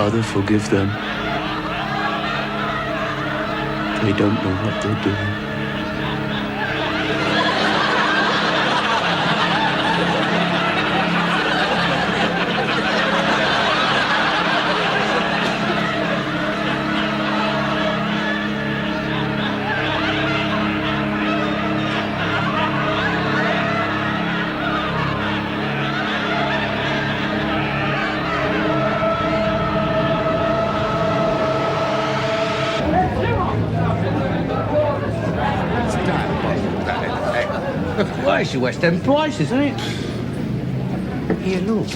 Father, forgive them. They don't know what they're doing. Well, it's the West End Place, isn't it? Here, look.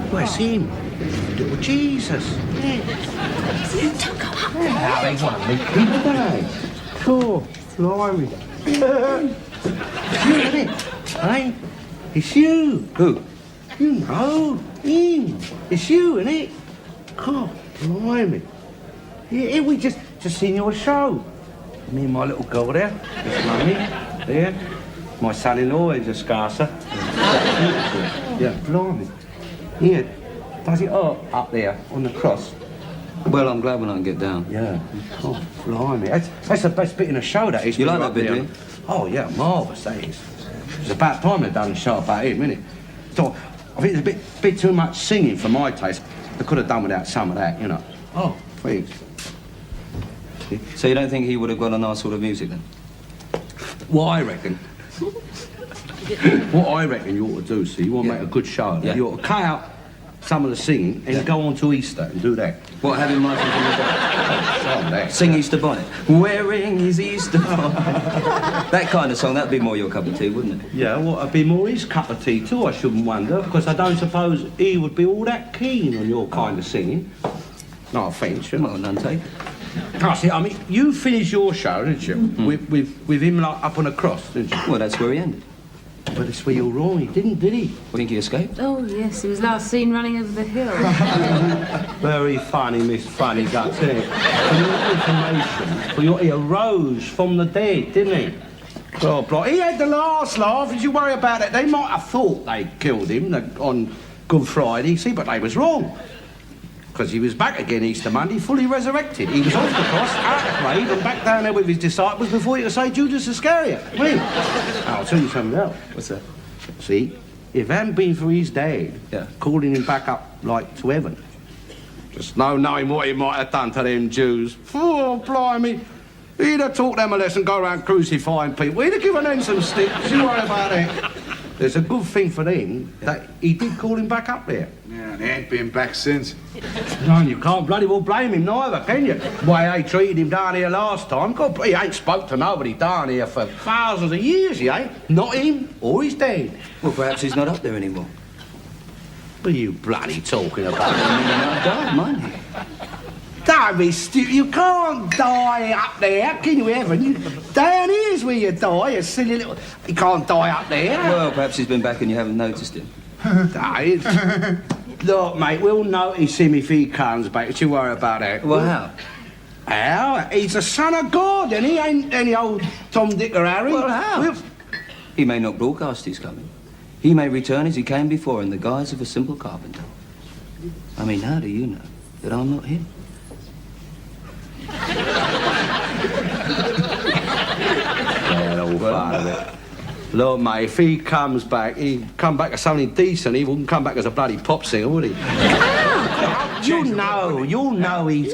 Where's him? Little Jesus. Yeah. Don't go up there. How they want to meet people, don't they? Sure. Blimey. It's you, isn't it? Hey? It's you. Who? You know. Him. It's you, isn't it? God, blimey. Yeah, we just seen your show. Me and my little girl there. It's Mummy. There. My son-in-law is a Scarser. Yeah, blimey. Here, does it up there on the cross? Well, I'm glad when I can get down. Yeah. Oh, blimey. That's the best bit in the show, that is. You like that bit, do you? Oh, yeah, marvellous, that is. It's about time they'd done a show about him, isn't it? So, I think there's a bit too much singing for my taste. They could have done without some of that, you know. Oh, thanks. So you don't think he would have got a nice sort of music then? What I reckon you ought to do, see, you want to make a good show. Yeah. You ought to cut out some of the singing and go on to Easter and do that. What, having Michael from the Sing Easter Bonnet. Wearing his Easter bonnet. That kind of song, that'd be more your cup of tea, wouldn't it? Yeah, well, it'd be more his cup of tea too, I shouldn't wonder, because I don't suppose he would be all that keen on your kind of singing. No offence, you know. Well, none taken. I mean, you finished your show, didn't you? With him like up on a cross, didn't you? Well, that's where he ended. But it's where you're wrong, he didn't, did he? I think he escaped. Oh, yes, he was last seen running over the hill. Very funny, Miss Funny Guts, isn't it? For your information, he arose from the dead, didn't he? Oh, bloody, he had the last laugh. Did you worry about it? They might have thought they killed him on Good Friday, see, but they was wrong. Because he was back again Easter Monday, fully resurrected. He was off the cross, out the grave, and back down there with his disciples before he could say Judas Iscariot. Really? I'll tell you something else. What's that? See, if it hadn't been for his dad Yeah. calling him back up, like, to heaven, just no knowing what he might have done to them Jews. Oh, blimey. He'd have taught them a lesson, go around crucifying people. He'd have given them some sticks. You worry about it. There's a good thing for them that he did call him back up there. Yeah, and he ain't been back since. No, you can't bloody well blame him neither, can you? The way they treated him down here last time. God, he ain't spoke to nobody down here for thousands of years, he ain't. Not him or his dad. Well, perhaps he's not up there anymore. What are you bloody talking about? I died, mind you. Don't be stupid. You can't die up there, can you, Evan? Down here's where you die, you silly little... You can't die up there. Well, perhaps he's been back and you haven't noticed him. Look, mate, we'll notice him if he comes back. Don't you worry about that. Well, how? How? He's the son of God, and he ain't any old Tom, Dick or Harry. Well, how? He may not broadcast his coming. He may return as he came before in the guise of a simple carpenter. I mean, how do you know that I'm not him? Yeah, all part of it. Look, mate, if he comes back, he'd come back as something decent. He wouldn't come back as a bloody pop singer, would he? You'll know he's...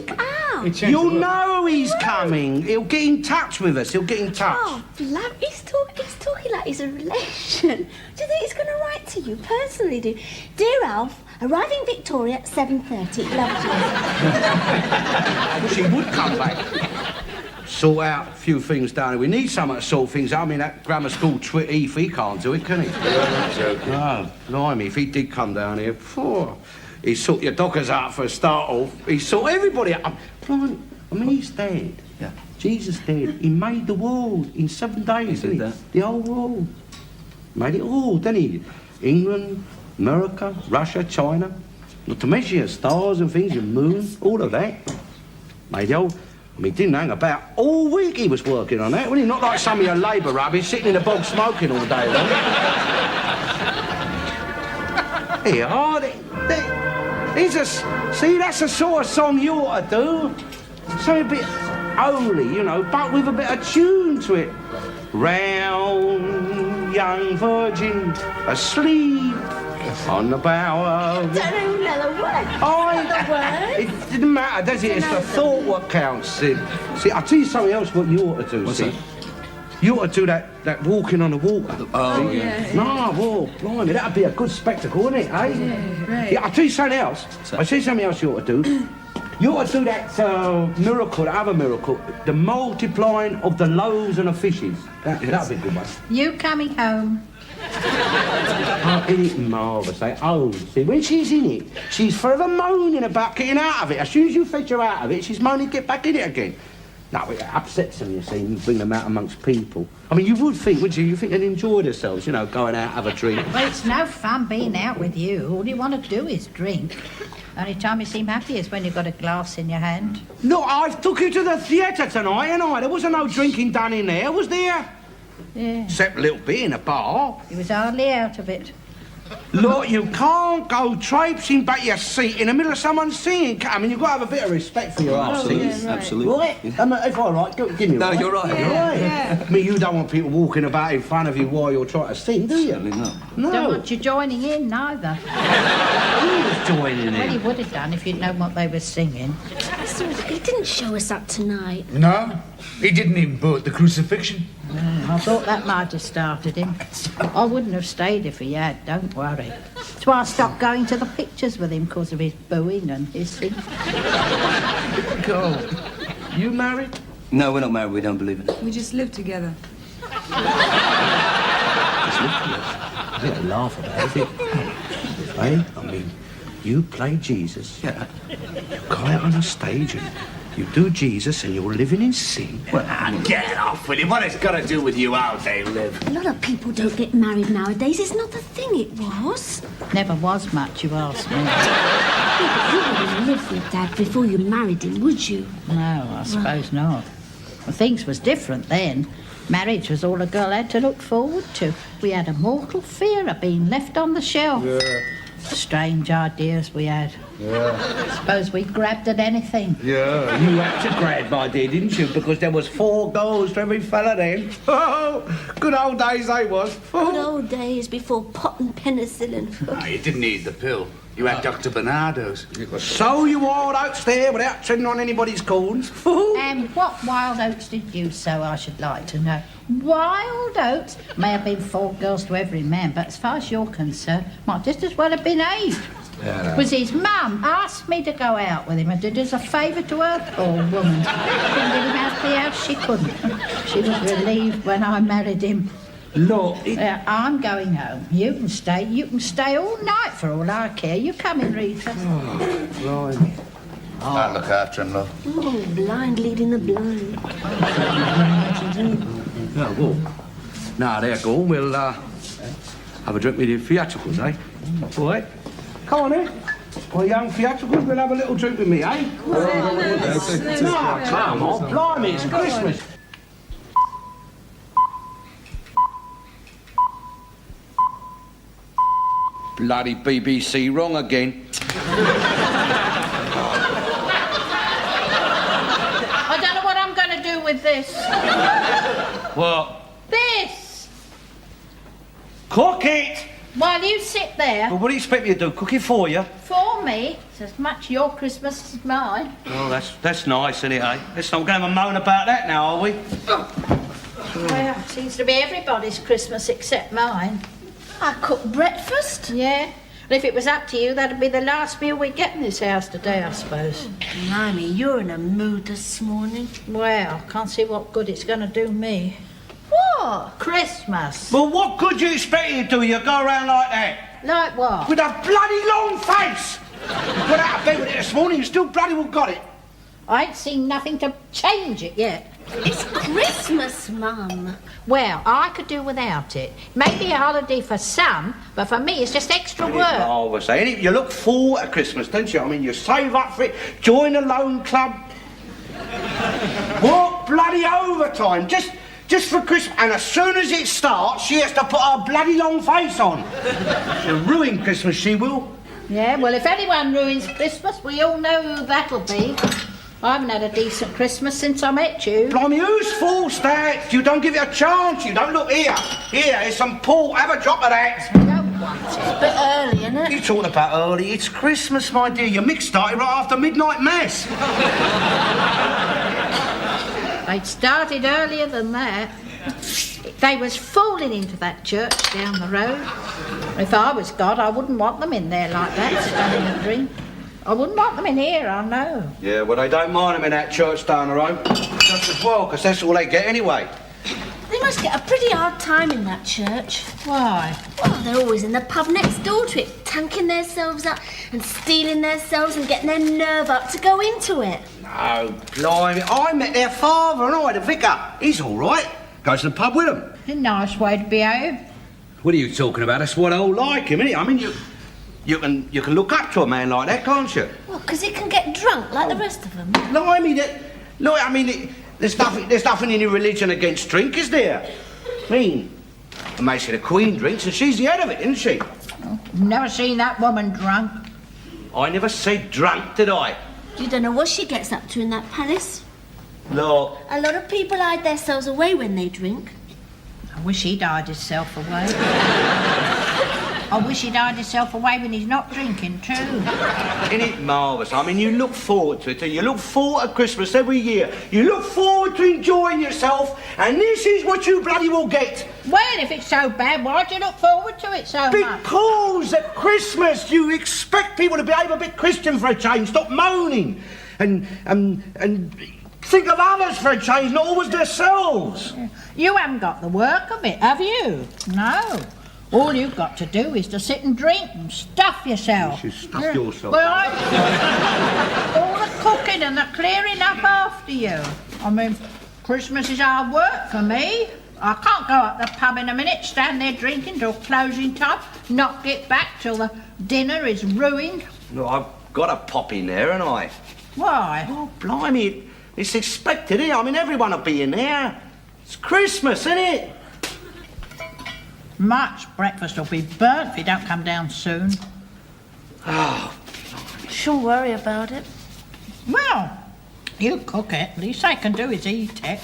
You'll know he's coming. He'll get in touch with us. He'll get in touch. Oh, blood, he's talking like he's a relation. Do you think he's going to write to you personally, do? Dear Alf, arriving Victoria at 7:30. Love you. She would come back. Sort out a few things down here. We need someone to sort things out. I mean, that grammar school twit Heath, he can't do it, can he? No, blimey, if he did come down here, he'd sort your dockers out for a start off. He'd sort everybody out. Blimey, I mean, he's dead. Yeah. Jesus dead. He made the world in 7 days, He did that. The whole world. Made it all, didn't he? England, America, Russia, China. Not to mention your stars and things, your moon, all of that. Made the whole... I mean, he didn't hang about. All week he was working on that, wasn't he? Not like some of your Labour rubbish, sitting in the bog smoking all day long. Here, See, that's the sort of song you ought to do. Something a bit holy, you know, but with a bit of tune to it. Round, young virgin, asleep on the bower. Don't even know the word. The word? It didn't matter, does it? It's the thought what counts, Sid. See, I'll tell you something else what you ought to do, What's Sid. that? You ought to do that walking on the water. Oh, yeah. No, whoa, blimey, that'd be a good spectacle, wouldn't it, eh? Yeah, right. Yeah, I'll tell you something else. that? I'll tell you something else you ought to do. You ought to do that miracle, that other miracle, the multiplying of the loaves and the fishes. That'd be a good one. You coming home? Oh, isn't it marvellous, eh? Oh, see, when she's in it, she's forever moaning about getting out of it. As soon as you fetch her out of it, she's moaning to get back in it again. No, it upsets them, you see, and you bring them out amongst people. I mean, you would think, would you? You think they'd enjoy themselves, you know, going out, have a drink. Well, it's no fun being out with you. All you want to do is drink. Only time you seem happy is when you've got a glass in your hand. Look, I took you to the theatre tonight, and there wasn't no drinking done in there, was there? Yeah, Except a little bit in a bar. he was hardly out of it. Look, you can't go traipsing back your seat in the middle of someone singing. I mean, you've got to have a bit of respect for your art. Absolutely. Right? If I'm right, give me No, right. you're right. You're right. I mean, you don't want people walking about in front of you while you're trying to sing, do you? Certainly not. No. Don't want you joining in, neither. Who's joining Well, in? you would have done if you'd known what they were singing. He didn't show us up tonight. No, he didn't even boot the crucifixion. I thought that might have started him. I wouldn't have stayed if he had, don't worry. That's why I stopped going to the pictures with him, because of his booing and hissing. Go. You married? No, we're not married. We don't believe in it. We just live together. A bit of laugh about it, isn't it? Eh? I mean, you play Jesus. Yeah. Go out on a stage and you do Jesus and you're living in sin. Get off with him. What it's got to do with you how they live? A lot of people don't get married nowadays. It's not the thing it was. Never was much, you ask me. You wouldn't live with Dad before you married him, would you? No, I suppose not. Well, things was different then. Marriage was all a girl had to look forward to. We had a mortal fear of being left on the shelf. Strange ideas we had. Suppose we grabbed at anything. Yeah, you had to grab, my dear, didn't you? Because there was 4 girls to every fella then. Oh, good old days they was. Good old days before pot and penicillin. No, you didn't need the pill. You had Dr. Bernardo's. So you wild oats there without treading on anybody's corns. And what wild oats did you sow, I should like to know? Wild oats? May have been 4 girls to every man, but as far as you're concerned, might just as well have been 8. It was his mum asked me to go out with him and did as a favour to her, poor woman. Couldn't get him out of the house, she couldn't. She was relieved when I married him. Look, I'm going home. You can stay all night for all I care. You come in, Rita. blimey. I'll look after him, love. Oh, blind leading the blind. No, well, now there, go on. We'll have a drink with your theatricals, eh? All right. Come on, then. Well, young theatricals, we'll have a little drink with me, eh? No, come on, blimey, it's Christmas. Bloody BBC, wrong again. I don't know what I'm going to do with this. What? This! Cook it! While you sit there, Well, what do you expect me to do? Cook it for you? for me, it's as much your Christmas as mine. Oh, that's nice, isn't it, eh? Let's not go and moan about that now, are we? Well, it seems to be everybody's Christmas except mine. I cooked breakfast. Yeah. And if it was up to you, that'd be the last meal we'd get in this house today, I suppose. Blimey, you're in a mood this morning. Well, can't see what good it's going to do me. What? Christmas. Well, what could you expect you to do? You go around like that? Like what? With a bloody long face! You got out of bed with it this morning, you still bloody well got it. I ain't seen nothing to change it yet. It's Christmas, Mum. Well, I could do without it. Maybe a holiday for some, but for me it's just extra work. I was saying, you look forward to Christmas, don't you? I mean, you save up for it, join a loan club. What bloody overtime, just for Christmas. And as soon as it starts, she has to put her bloody long face on. She'll ruin Christmas, she will. Yeah, well, if anyone ruins Christmas, we all know who that'll be. I haven't had a decent Christmas since I met you. Blimey, whose fault's that? You don't give it a chance. You don't look here. Here, here's some port. Have a drop of that. I don't want it. It's a bit early, isn't it? You're talking about early. It's Christmas, my dear. Your mix started right after midnight mass. They'd started earlier than that. They was falling into that church down the road. If I was God, I wouldn't want them in there like that, standing a drink. I wouldn't want them in here, I know. Yeah, well, they don't mind them in that church down the road. Just as well, because that's all they get anyway. They must get a pretty hard time in that church. Why? Well, they're always in the pub next door to it, tanking themselves up and stealing themselves and getting their nerve up to go into it. No, blimey. I met their father and I, the vicar. He's all right. Goes to the pub with them. A nice way to behave. What are you talking about? That's what I all like him, innit? I mean, you can look up to a man like that, can't you? Well, because he can get drunk like the rest of them. Blimey, there's nothing in your religion against drink, is there? I mean, it makes it the Queen drinks and she's the head of it, isn't she? Never seen that woman drunk. I never said drunk, did I? You don't know what she gets up to in that palace. No. A lot of people hide themselves away when they drink. I wish he'd hide himself away. I wish he'd hide himself away when he's not drinking, too. Isn't it marvellous? I mean, you look forward to it. You look forward to Christmas every year. You look forward to enjoying yourself, and this is what you bloody will get. Well, if it's so bad, why do you look forward to it so much? Because at Christmas you expect people to behave a bit Christian for a change, stop moaning, and think of others for a change, not always themselves. You haven't got the work of it, have you? No. All you've got to do is to sit and drink and stuff yourself. You should stuff yourself. Well, all the cooking and the clearing up after you. I mean, Christmas is hard work for me. I can't go up the pub in a minute, stand there drinking till closing time, not get back till the dinner is ruined. No, I've got to pop in there, haven't I? Why? Oh, blimey, it's expected, eh? I mean, everyone will be in there. It's Christmas, isn't it? Much breakfast will be burnt if you don't come down soon. Oh, Shouldn't worry about it. Well, you cook it. Least I can do is eat it.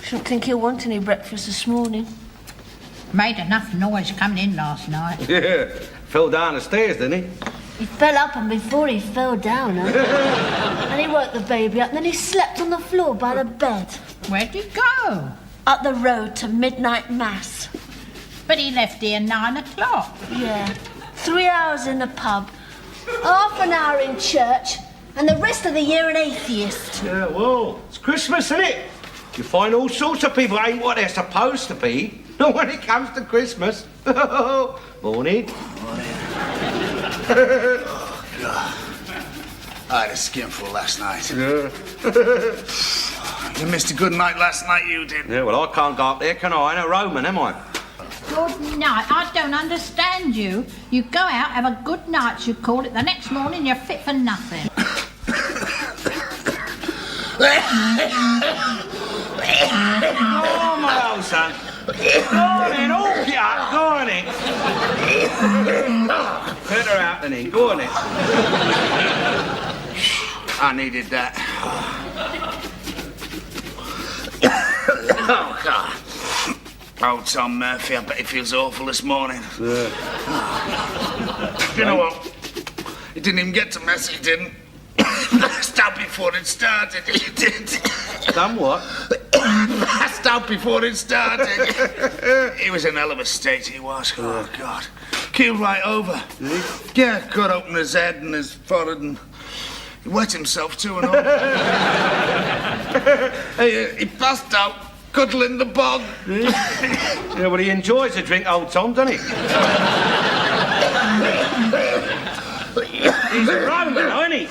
Shouldn't think he'll want any breakfast this morning. Made enough noise coming in last night. yeah. Fell down the stairs, didn't he? He fell up and before he fell down, and he woke the baby up, and then he slept on the floor by the bed. Where'd he go? Up the road to midnight mass. But he left here 9 o'clock. Yeah. 3 hours in the pub, half an hour in church, and the rest of the year an atheist. Yeah, well, it's Christmas, isn't it? You find all sorts of people ain't what they're supposed to be. Not when it comes to Christmas. Morning. Oh, God. I had a skinful last night. Yeah. You missed a good night last night, you did. Yeah, well, I can't go up there, can I? I ain't a Roman, am I? Good night. I don't understand you. You go out, have a good night, you call it. The next morning, you're fit for nothing. Oh, my old son. Go on then, all get up, go on then. Put her out then, go on then. I needed that. Oh, God. Old Tom Murphy, I bet he feels awful this morning. Yeah. You know what? He didn't even get to mess, he didn't. Passed out before it started, he did. Done what? Passed out before it started. He was in a hell of a state, he was. Oh, God. Keeled right over. Yeah, cut open his head and his forehead and he wet himself too and all. He passed out, cuddling the bog. Yeah, well, he enjoys a drink, old Tom, doesn't he? He's a Roman, isn't he?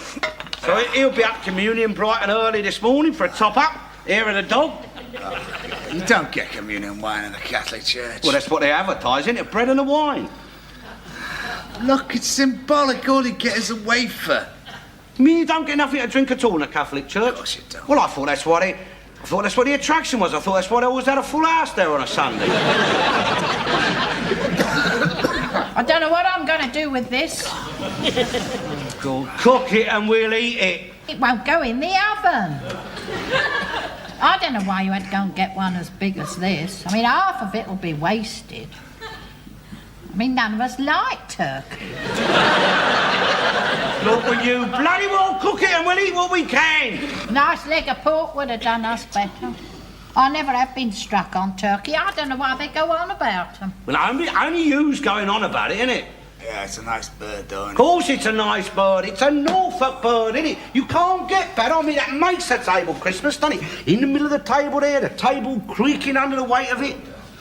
So he'll be up communion bright and early this morning for a top-up. Here of the dog. You don't get communion wine in the Catholic Church. Well, that's what they advertise, isn't it? Bread and the wine. Look, it's symbolic. All you get is a wafer. You mean you don't get nothing to drink at all in the Catholic Church? Of course you don't. Well, I thought that's what the attraction was. I thought that's why they always had a full house there on a Sunday. I don't know what I'm going to do with this. Cook it and we'll eat it. It won't go in the oven. I don't know why you had to go and get one as big as this. I mean, half of it will be wasted. I mean, none of us like turkey. Look, will you bloody well cook it and we'll eat what we can. Nice leg of pork would have done us better. I never have been struck on turkey. I don't know why they go on about them. Well, only you's going on about it, innit? Yeah, it's a nice bird, though, Of isn't it? course it's a nice bird. It's a Norfolk bird, isn't it? You can't get better. I mean, that makes the table Christmas, doesn't it? In the middle of the table there, the table creaking under the weight of it.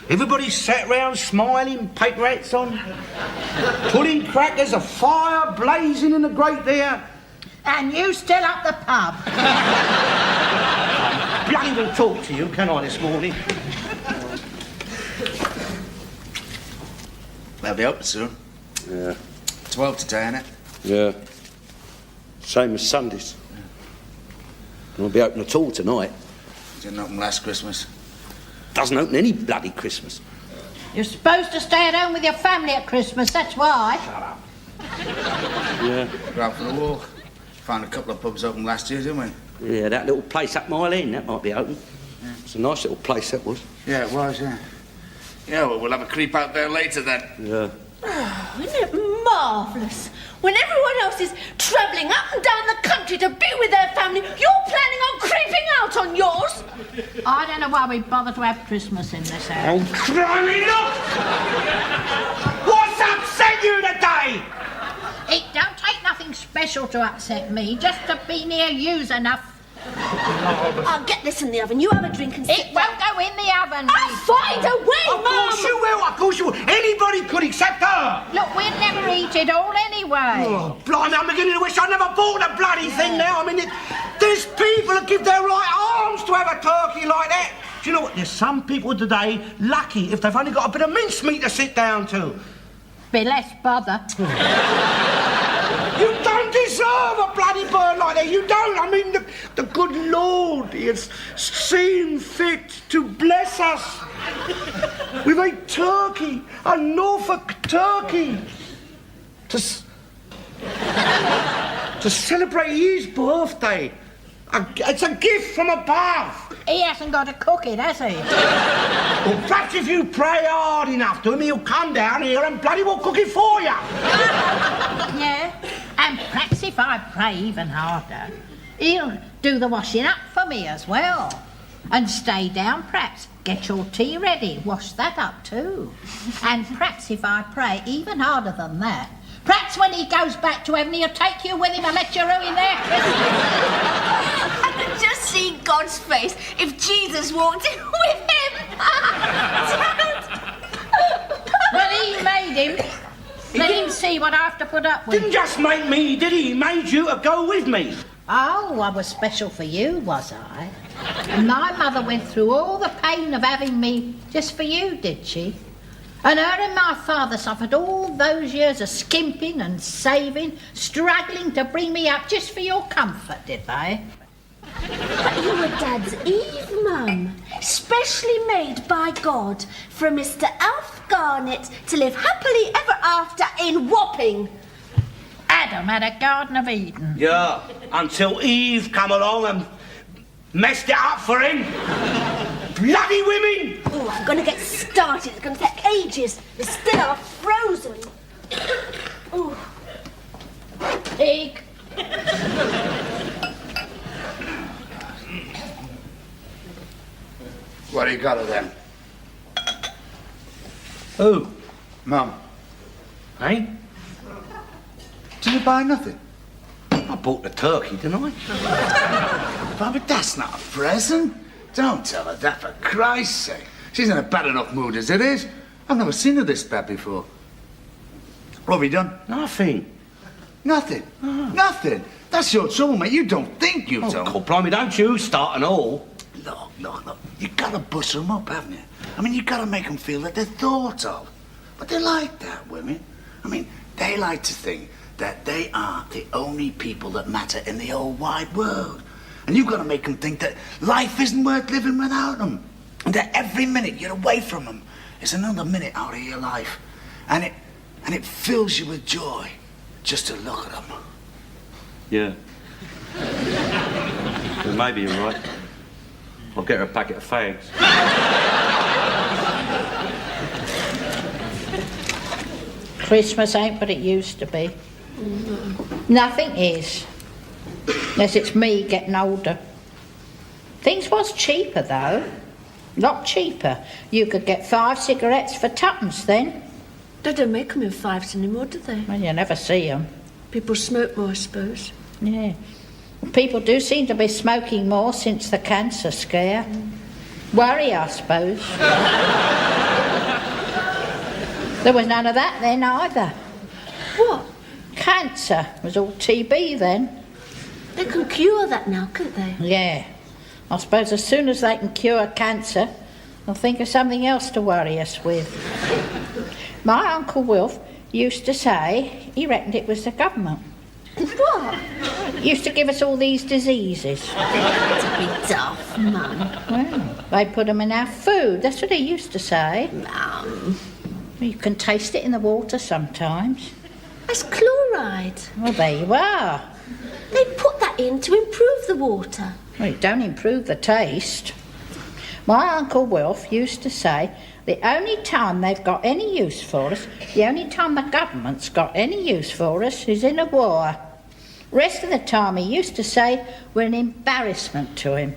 Everybody sat round smiling, paper hats on, pulling crackers, a fire blazing in the grate there. And you still up the pub. Bloody even talk to you, can I, this morning? They'll be open soon. Yeah. 12 today, innit? Yeah. Same as Sundays. Won't be open at all tonight. Didn't open last Christmas. Doesn't open any bloody Christmas. You're supposed to stay at home with your family at Christmas, that's why. Shut up. Yeah. Go out for the walk. Found a couple of pubs open last year, didn't we? Yeah, that little place up Mile End, that might be open. Yeah. It's a nice little place, that was. Yeah, it was, yeah. Yeah, well, we'll have a creep out there later then. Yeah. Oh, isn't it marvellous? When everyone else is travelling up and down the country to be with their family, you're planning on creeping out on yours? I don't know why we bother to have Christmas in this house. Oh, crying up! What's upset you today? It don't take nothing special to upset me, just to be near you's enough. I'll get this in the oven. You have a drink and sit It won't go in the oven. I'll find a way, Of course you will, of course you will. Anybody could except her. Look, we'd never eat it all anyway. Oh, blimey, I'm beginning to wish I never bought a bloody thing now. I mean, there's people that give their right arms to have a turkey like that. Do you know what? There's some people today lucky if they've only got a bit of mincemeat to sit down to. Be less bother. You don't deserve a bloody bird like that. You don't. I mean, the good Lord, He has seen fit to bless us with a turkey, a Norfolk turkey, to celebrate His birthday. It's a gift from above. He hasn't got to cook it, has he? Well, perhaps if you pray hard enough to him, he'll come down here and bloody well cook it for you. Yeah. And perhaps if I pray even harder, he'll do the washing up for me as well. And stay down, perhaps. Get your tea ready. Wash that up too. And perhaps if I pray even harder than that, perhaps when he goes back to heaven, he'll take you with him and let you ruin their Christmas. I could just see God's face if Jesus walked in with him. Well, he made him. Let him see what I have to put up with. Didn't just make me, did he? He made you to go with me. Oh, I was special for you, was I? And my mother went through all the pain of having me just for you, did she? And her and my father suffered all those years of skimping and saving, struggling to bring me up just for your comfort, did they? But you were Dad's Eve, Mum. Specially made by God for Mr. Alf Garnett to live happily ever after in Wapping. Adam had a Garden of Eden. Yeah, until Eve come along and messed it up for him. Bloody women! Oh, I'm going to get started. It's going to take ages. They still are frozen. Oh. Pig. What do you got of them? Who? Mum, Eh? did you buy nothing? I bought the turkey, didn't I? But that's not a present. Don't tell her that, for Christ's sake. She's in a bad enough mood as it is. I've never seen her this bad before. What have you done? Nothing. Nothing. Nothing. That's your trouble, mate. You don't think you Oh, don't. God, blimey, don't you start and all. Look. You gotta bust them up, haven't you? I mean, you gotta make them feel that they're thought of. But they like that, women. I mean, they like to think that they are the only people that matter in the whole wide world. And you've gotta make them think that life isn't worth living without them. And that every minute you're away from them is another minute out of your life. And And it fills you with joy just to look at them. Yeah. Well, maybe you're right. I'll get her a packet of fags. Christmas ain't what it used to be. Nothing is. Unless it's me getting older. Things was cheaper, though. A lot cheaper. You could get 5 cigarettes for tuppence then. They don't make them in 5s anymore, do they? Well, you never see them. People smoke more, I suppose. Yeah. People do seem to be smoking more since the cancer scare. Worry, I suppose. There was none of that then either. What? Cancer was all TB then. They can cure that now, can't they? Yeah. I suppose as soon as they can cure cancer, they'll think of something else to worry us with. My Uncle Wilf used to say he reckoned it was the government. What? Used to give us all these diseases. To be daft, Mum. Well, they put them in our food. That's what he used to say. Mum. You can taste it in the water sometimes. That's chloride. Well, there you are. They put that in to improve the water. Well, it don't improve the taste. My Uncle Wilf used to say the only time they've got any use for us, the only time the government's got any use for us is in a war. Rest of the time, he used to say we're an embarrassment to him.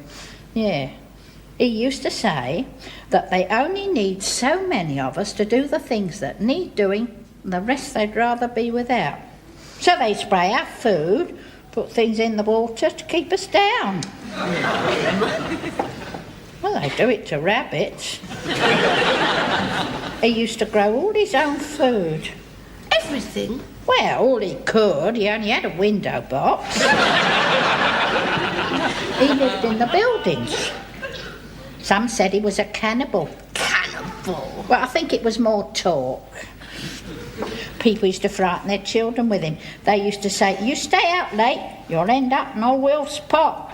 Yeah. He used to say that they only need so many of us to do the things that need doing, and the rest they'd rather be without. So they spray our food, put things in the water to keep us down. Well, they do it to rabbits. He used to grow all his own food. Everything? Well, all he could. He only had a window box. He lived in the buildings. Some said he was a cannibal. Cannibal? Well, I think it was more talk. People used to frighten their children with him. They used to say, you stay out late, you'll end up in old Wilf's pot.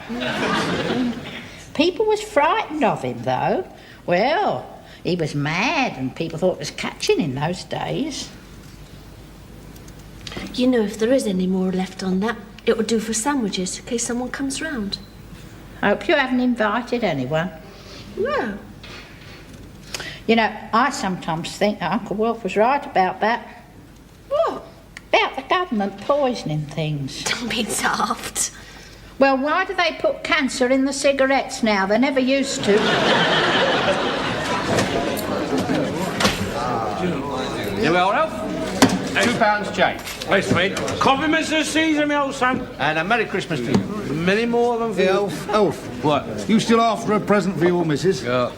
People was frightened of him, though. Well, he was mad and people thought it was catching in those days. You know, if there is any more left on that, it will do for sandwiches in case someone comes round. I hope you haven't invited anyone. No. You know, I sometimes think that Uncle Wilf was right about that. What? About the government poisoning things. Don't be daft. Well, why do they put cancer in the cigarettes now? They never used to. You well, Alf? £2 change. Please, mate. Compliments of the season, my old son. And a Merry Christmas to you. Many more than for Hey, you. Alf. What? You still after a present for your missus? Yeah.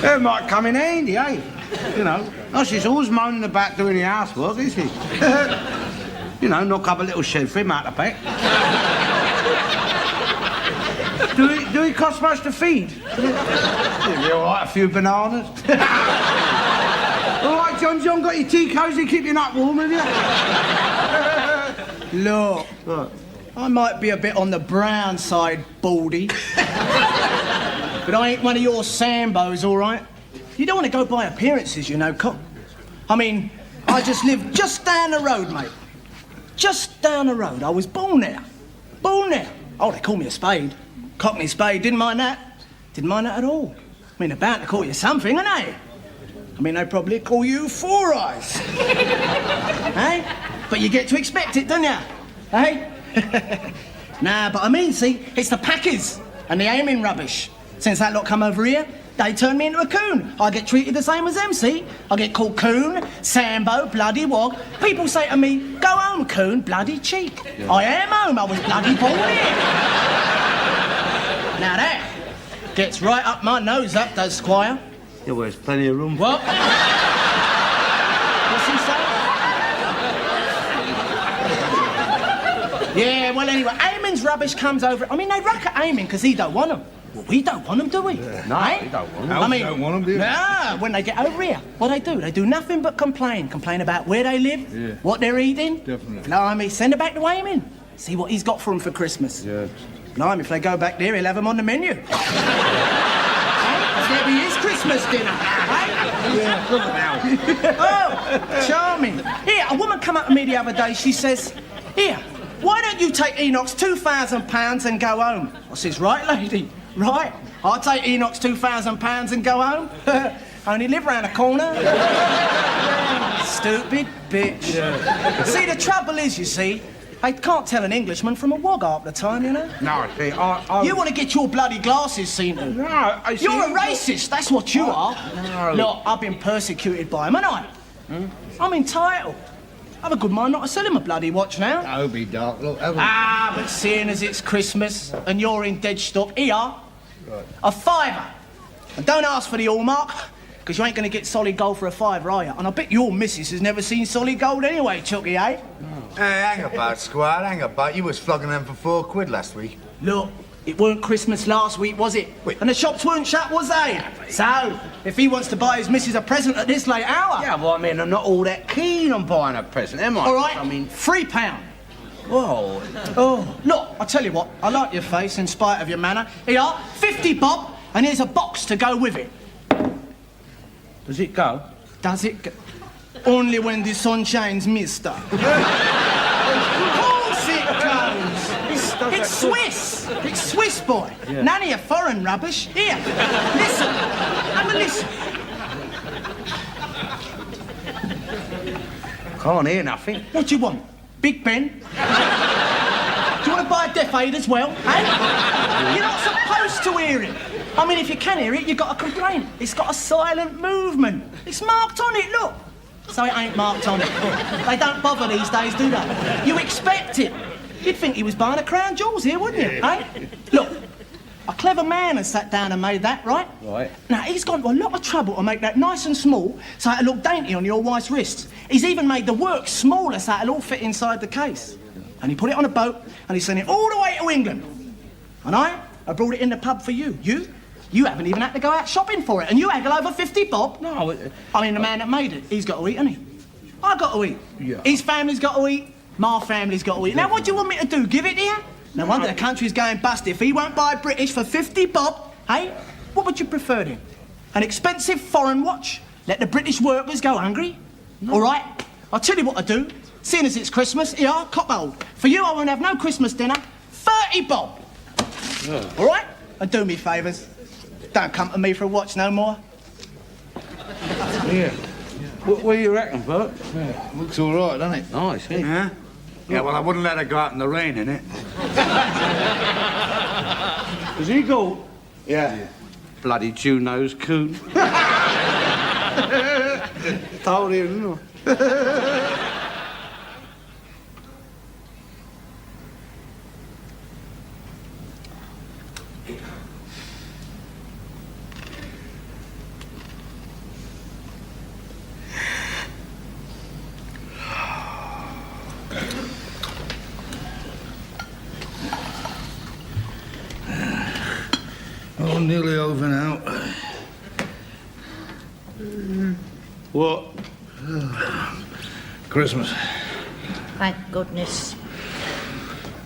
It might come in handy, eh? You know. Oh, she's always moaning about doing the housework, isn't she? You know, knock up a little shed for him out the back. Do he cost much to feed? It'll be all right, a few bananas. All right, John, got your tea cosy, keep your nut warm, have you? Look, What? I might be a bit on the brown side, Baldy. But I ain't one of your Sambos, all right? You don't want to go by appearances, you know, I mean, I just live just down the road, mate. Just down the road. I was born there. Born there. Oh, they call me a spade. Cockney spade, didn't mind that. Didn't mind that at all. I mean, they're bound to call you something, aren't they? I mean, they probably call you Four Eyes. Eh? But you get to expect it, don't you? Eh? Nah, but I mean, see, it's the packers and the aiming rubbish. Since that lot come over here, they turn me into a coon. I get treated the same as them, see? I get called coon, Sambo, bloody wog. People say to me, go home, coon, bloody cheek. Yeah. I am home, I was bloody born here. Now that gets right up my nose, that does, Squire. Yeah, well, there's plenty of room. What? What's he saying? Yeah, well, anyway, Eamon's rubbish comes over. I mean, they ruck at Eamon because he don't want them. Well, we don't want them, do we? No, we don't want them. I mean, don't want them, do you? Nah, when they get over here, what they do? They do nothing but complain. Complain about where they live, what they're eating. Definitely. Blimey, send it back to Eamon. See what he's got for them for Christmas. Yeah. Blimey, if they go back there, he'll have them on the menu. There be his Christmas dinner, eh? Yeah, look now. Oh, charming. Here, a woman come up to me the other day, she says, here, why don't you take Enoch's £2,000 and go home? I says, right, lady, right. I'll take Enoch's £2,000 and go home. Only live round the corner. Stupid bitch. Yeah. See, the trouble is, you see, I can't tell an Englishman from a wog half the time, you know? No, see, I... You want to get your bloody glasses seen to. No, I see... You're a racist, that's what you are. No. Look, I've been persecuted by him, haven't I? I'm entitled. I've a good mind not to sell him a bloody watch now. Don't be dark. Look, have a... Ah, but seeing as it's Christmas and you're in dead stock, here, a £5. And don't ask for the hallmark, because you ain't going to get solid gold for a £5, are you? And I bet your missus has never seen solid gold anyway, Chucky, eh? Hey, hang about, Squire, hang about. You was flogging them for £4 last week. Look, it weren't Christmas last week, was it? Wait. And the shops weren't shut, was they? So, if he wants to buy his missus a present at this late hour... Yeah, well, I mean, I'm not all that keen on buying a present, am I? All right, I mean... £3. Whoa. Oh, look, I tell you what, I like your face in spite of your manner. Here, 50 bob, and here's a box to go with it. Does it go? Does it go? Only when the sun shines, mister. Of course it goes. It's Swiss. It's Swiss, boy. Yeah. None of your foreign rubbish. Here, listen. Have a listen. Can't hear nothing. What do you want? Big Ben? Do you want to buy a Deaf Aid as well, eh? You're not supposed to hear it. I mean, if you can hear it, you've got a complaint. It's got a silent movement. It's marked on it, look. So it ain't marked on it. They don't bother these days, do they? You expect it. You'd think he was buying a crown jewels here, wouldn't you, eh? Look, a clever man has sat down and made that, right? Right. Now, he's gone to a lot of trouble to make that nice and small so it'll look dainty on your wife's wrists. He's even made the work smaller so it'll all fit inside the case. And he put it on a boat and he sent it all the way to England. And I brought it in the pub for you. You haven't even had to go out shopping for it. And you haggle over 50 bob. No, I mean, the man that made it, he's got to eat, hasn't he? I got to eat. Yeah. His family's got to eat. My family's got to eat. Now, what do you want me to do? Give it here? No wonder the country's going bust if he won't buy British for 50 bob, eh? What would you prefer then? An expensive foreign watch? Let the British workers go hungry? No. All right, I'll tell you what I do. Seeing as it's Christmas, here, cop hold. For you, I won't have no Christmas dinner. 30 bob. Yeah. All right? And do me favours. Don't come to me for a watch no more. Yeah. What do you reckon, Bert? Yeah, looks all right, doesn't it? Nice, eh? Yeah? Yeah, well, I wouldn't let her go out in the rain, innit? Is he gold? Yeah. Bloody Jew-nosed coon. Told him, didn't I? Oh, nearly over now. What? Christmas. Thank goodness.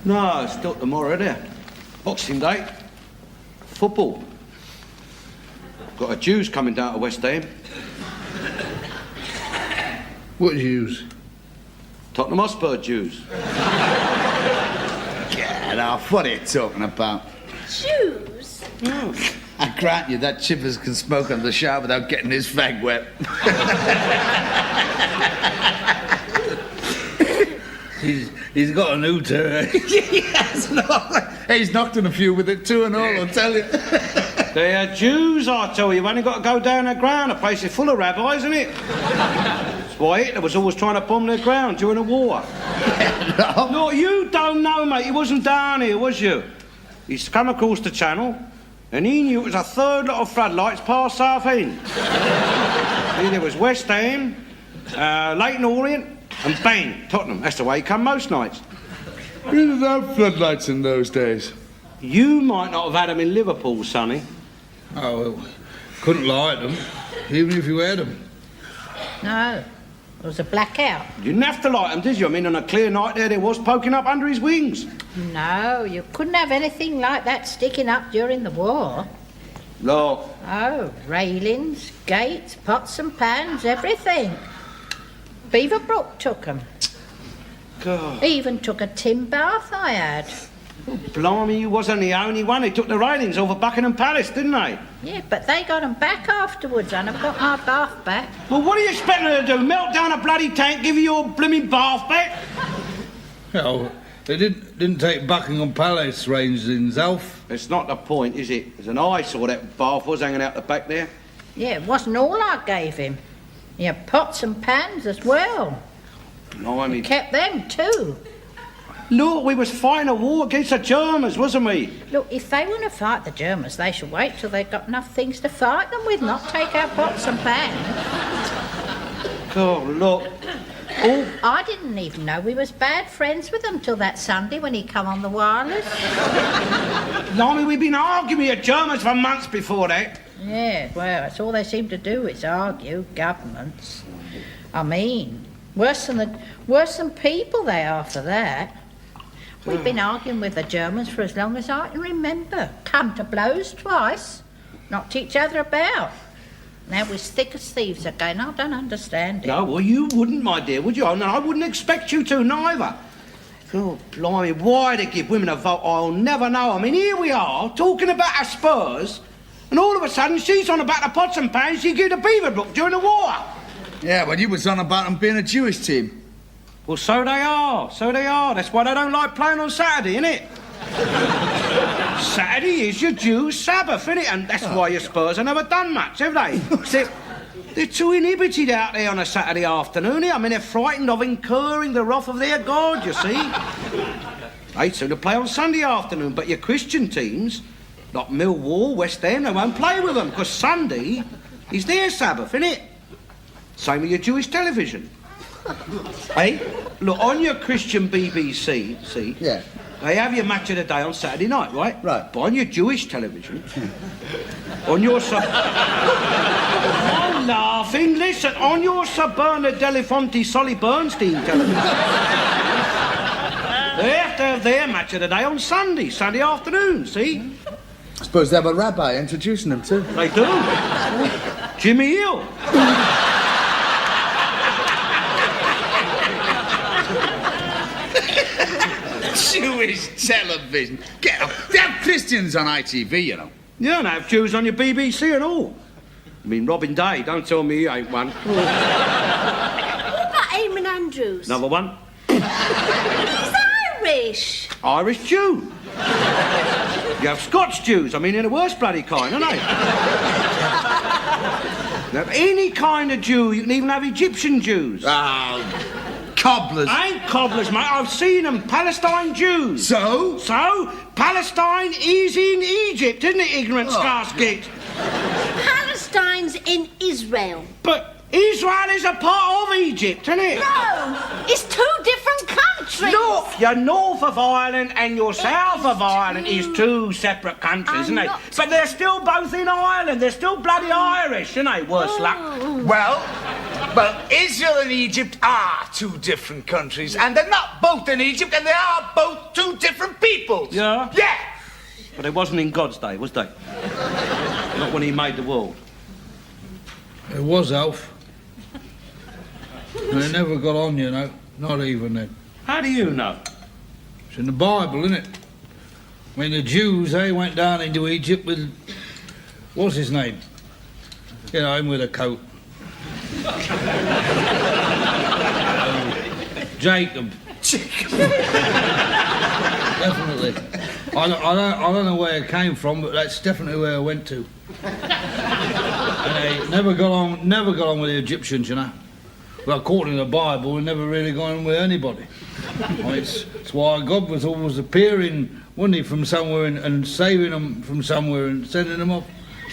No, it's still tomorrow, isn't it? Boxing Day. Football. Got a Jews coming down to West Ham. What Jews? Tottenham Hotspur Jews. Get off. What are you talking about? Jews? I grant you that Chippers can smoke on the shower without getting his fag wet. He's got a new turn. Yes, no. He's knocked in a few with it too and all, I'll tell you. They are Jews, I tell you. You've only got to go down the ground. The place is full of rabbis, isn't it? That's why Hitler was always trying to bomb the ground during the war. No. No, you don't know, mate. He wasn't down here, was you? He's come across the channel, and he knew it was a third lot of floodlights past Southend. There was West Ham, Leighton Orient, and bang, Tottenham. That's the way he come most nights. We didn't have floodlights in those days. You might not have had them in Liverpool, Sonny. Oh, well, couldn't light them, even if you had them. No, it was a blackout. You didn't have to light them, did you? I mean, on a clear night there was poking up under his wings. No, you couldn't have anything like that sticking up during the war. Look, Oh, railings, gates, pots and pans, everything. Beaverbrook took 'em. God, He even took a tin bath I had. blimey, you wasn't the only one. They took the railings over Buckingham Palace, didn't they? Yeah, but they got 'em back afterwards, and I've got my bath back. Well, what are you expecting her to do? Melt down a bloody tank, give you your blooming bath back? Hell, they didn't take Buckingham Palace railings, Alf. It's not the point, is it? There's an eyesore that bath was hanging out the back there. Yeah, it wasn't all I gave him. He had pots and pans as well. Blimey. Kept them too. Look, we was fighting a war against the Germans, wasn't we? Look, if they want to fight the Germans, they should wait till they've got enough things to fight them with, not take our pots and pans. God, look. Oh, I didn't even know we was bad friends with them till that Sunday when he come on the wireless. blimey, we've been arguing with the Germans for months before that. Yeah, well, that's all they seem to do is argue, governments. I mean, worse than people they are for that. We've been arguing with the Germans for as long as I can remember. Come to blows twice, knocked each other about. Now we're thick as thieves again. I don't understand it. No, well, you wouldn't, my dear, would you? And I wouldn't expect you to, neither. God, blimey, why they give women a vote, I'll never know. I mean, here we are, talking about our Spurs, and all of a sudden she's on about the pots and pans she gave to Beaverbrook during the war. Yeah, well, you was on about them being a Jewish team. Well, so they are. That's why they don't like playing on Saturday, innit? Saturday is your Jews' Sabbath, innit? And that's why your Spurs have never done much, have they? They're too inhibited out there on a Saturday afternoon. I mean, they're frightened of incurring the wrath of their God, you see. They'd sooner play on Sunday afternoon, but your Christian teams, like Millwall, West Ham, they won't play with them, because Sunday is their Sabbath, innit? Same with your Jewish television. Hey, look, on your Christian BBC, see? Yeah. They have your match of the day on Saturday night, right? Right. But on your Jewish television, on your I'm laughing, listen, on your Saberna Delafonte Solly Bernstein television, they have to have their match of the day on Sunday afternoon, see? I suppose they have a rabbi introducing them too. They do. Jimmy Hill. Jewish television. Get up. They have Christians on ITV, you know. Yeah, and have Jews on your BBC and all. I mean, Robin Day, don't tell me he ain't one. What about Eamon Andrews? Another one. He's Irish. Irish Jew. You have Scotch Jews. I mean, they're the worst bloody kind, aren't they? You have any kind of Jew. You can even have Egyptian Jews. Oh, cobblers. Ain't cobblers, mate. I've seen them. Palestine Jews. So? So? Palestine is in Egypt, isn't it, ignorant scarskit? Palestine's in Israel. But Israel is a part of Egypt, isn't it? No, it's two different countries. Look, your north of Ireland and your south of Ireland is two separate countries, isn't it? But they're still both in Ireland. They're still bloody Irish, isn't they? Worse luck. Well, Israel and Egypt are two different countries, and they're not both in Egypt, and they are both two different peoples. Yeah? Yeah. But it wasn't in God's day, was they? Not when he made the world. It was, Alf. And it never got on, you know. Not even then. How do you know? It's in the Bible, isn't it? I mean, the Jews, they went down into Egypt with... What's his name? You know, him with a coat. Jacob. Definitely. I don't know where it came from, but that's definitely where I went to. And they never got on with the Egyptians, you know. Well, according to the Bible, we never really got on with anybody. Well, it's why God was always appearing, wasn't he, from somewhere and saving them from somewhere and sending them off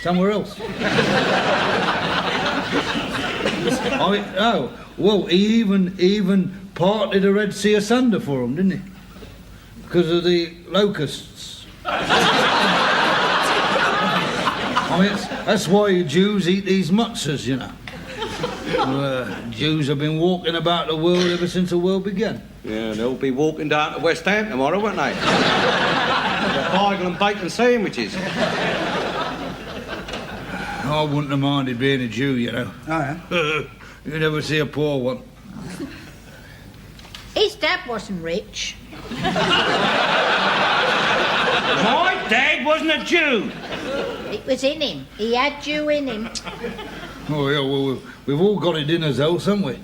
somewhere else. He even parted the Red Sea asunder for them, didn't he? Because of the locusts. That's why you Jews eat these matzahs, you know. Jews have been walking about the world ever since the world began. Yeah, they'll be walking down to West Ham tomorrow, won't they? The bagel and bacon sandwiches. I wouldn't have minded being a Jew, you know. Oh, yeah? You never see a poor one. His dad wasn't rich. My dad wasn't a Jew. It was in him. He had Jew in him. Oh, yeah, well, we've all got it in us else, haven't we?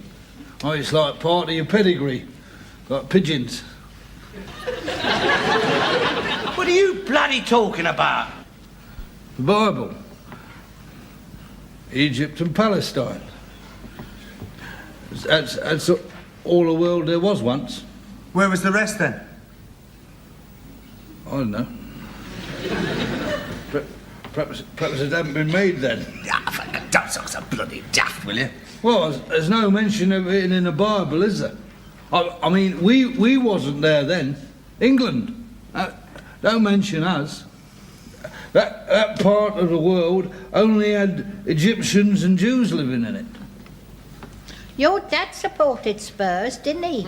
Oh, it's like part of your pedigree. Like pigeons. What are you bloody talking about? The Bible. Egypt and Palestine. That's all the world there was once. Where was the rest then? I don't know. Perhaps it hadn't been made then. Don't sound so bloody daft, will you? Well, there's no mention of it in the Bible, is there? I mean, we wasn't there then. England. Don't mention us. That part of the world only had Egyptians and Jews living in it. Your dad supported Spurs, didn't he?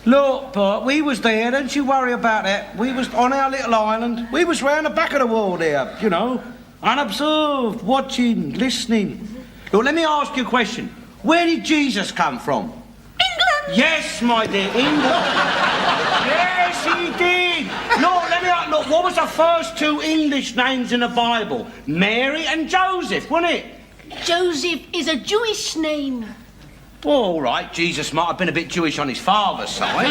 Look, Bert, we was there, don't you worry about that. We was on our little island. We was round the back of the world here, you know, unobserved, watching, listening. Look, let me ask you a question. Where did Jesus come from? England! Yes, my dear, England. Yes, he did. Look, look, what was the first two English names in the Bible? Mary and Joseph, wasn't it? Joseph is a Jewish name. Well, all right, Jesus might have been a bit Jewish on his father's side.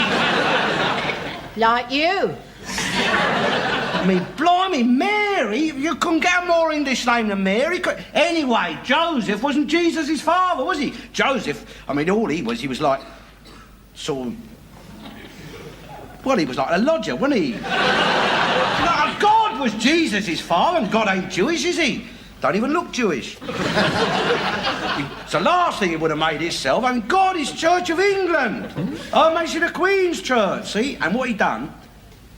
Like you. I mean, blimey, Mary, you couldn't get a more English name than Mary. Anyway, Joseph wasn't Jesus' father, was he? Joseph, I mean, all he was like, sort of, well, he was like a lodger, wasn't he? Like, God was Jesus' father, and God ain't Jewish, is he? Don't even look Jewish. It's the last thing he would have made himself. I mean, God is Church of England. Her Mason the Queen's Church, see? And what he done,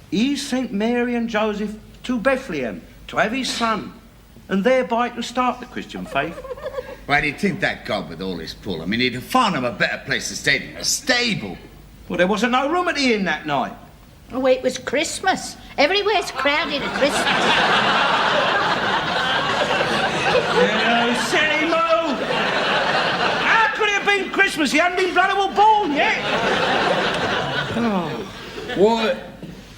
he sent Mary and Joseph to Bethlehem to have his son, and thereby to start the Christian faith. Why do you think that God with all his pull? I mean, he'd have found him a better place to stay than a stable. Well, there wasn't no room at the inn that night. Oh, it was Christmas. Everywhere's crowded at Christmas. You silly moo! How could it have been Christmas? He hadn't been bloody well born yet. Oh. Why,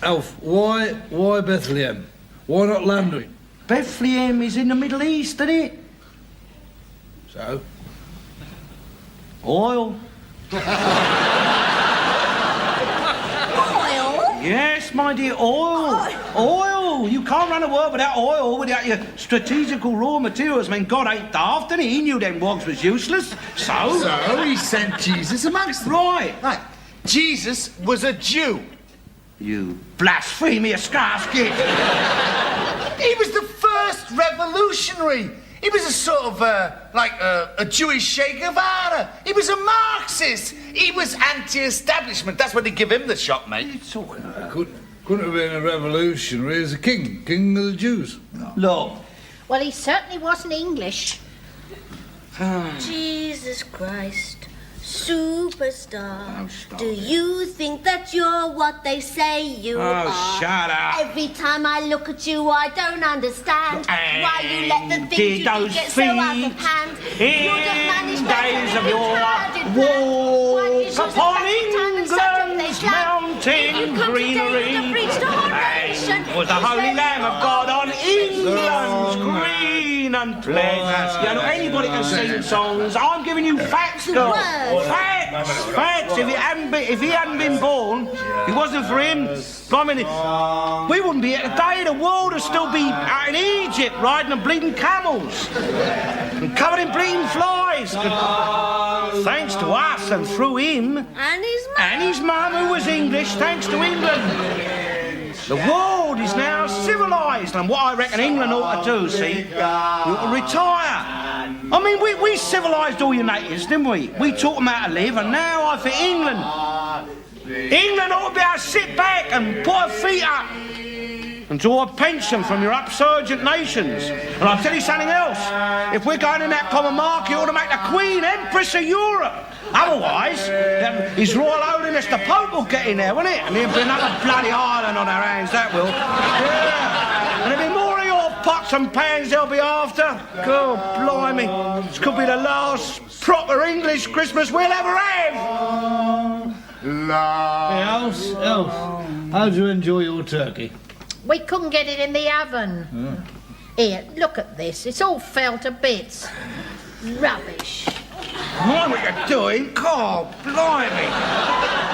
Alf, why Bethlehem? Why not London? Bethlehem is in the Middle East, isn't it? So? Oil. Oil? Yes, my dear, oil. Oil. You can't run a world without oil, without your strategical raw materials. I mean, God ain't daft, and he knew them wogs was useless. So he sent Jesus amongst them. Right. Jesus was a Jew. You blasphemous casket. He was the first revolutionary. He was a sort of, a Jewish Che Guevara. He was a Marxist. He was anti-establishment. That's when they give him the shot, mate. Couldn't have been a revolutionary as a king of the Jews. Look. Well, he certainly wasn't English. Jesus Christ. Superstar. Do you think that you're what they say you are? Shut up. Every time I look at you, I don't understand why you let the things you do get so out of hand. You don't manage days of your walk upon England's mountain greenery, and was the holy Lamb of God on England's green and plain. You know, anybody can sing songs. I'm giving you facts, girl. Facts. If he hadn't been born, if it wasn't for him, I mean, we wouldn't be here today. The world would still be out in Egypt riding on bleeding camels and covered in bleeding flies. Thanks to us and through him and his mum, who was English, thanks to England. The world is now civilised, and what I reckon England ought to do, see, you ought to retire. I mean, we civilised all your natives, didn't we? We taught them how to live, and now I think England ought to be able to sit back and put her feet up and draw a pension from your upsurgent nations. And I'll tell you something else. If we're going in that common market, you ought to make the Queen Empress of Europe. Otherwise, His Royal Holiness the Pope will get in there, won't it? And there'll be another bloody island on our hands, that will. Yeah. And there'll be more of your pots and pans they'll be after. God, blimey. This could be the last proper English Christmas we'll ever have. Hey, Elf, how'd you enjoy your turkey? We couldn't get it in the oven. Here, look at this. It's all fell to bits. Rubbish. Mind what you're doing? God, blimey.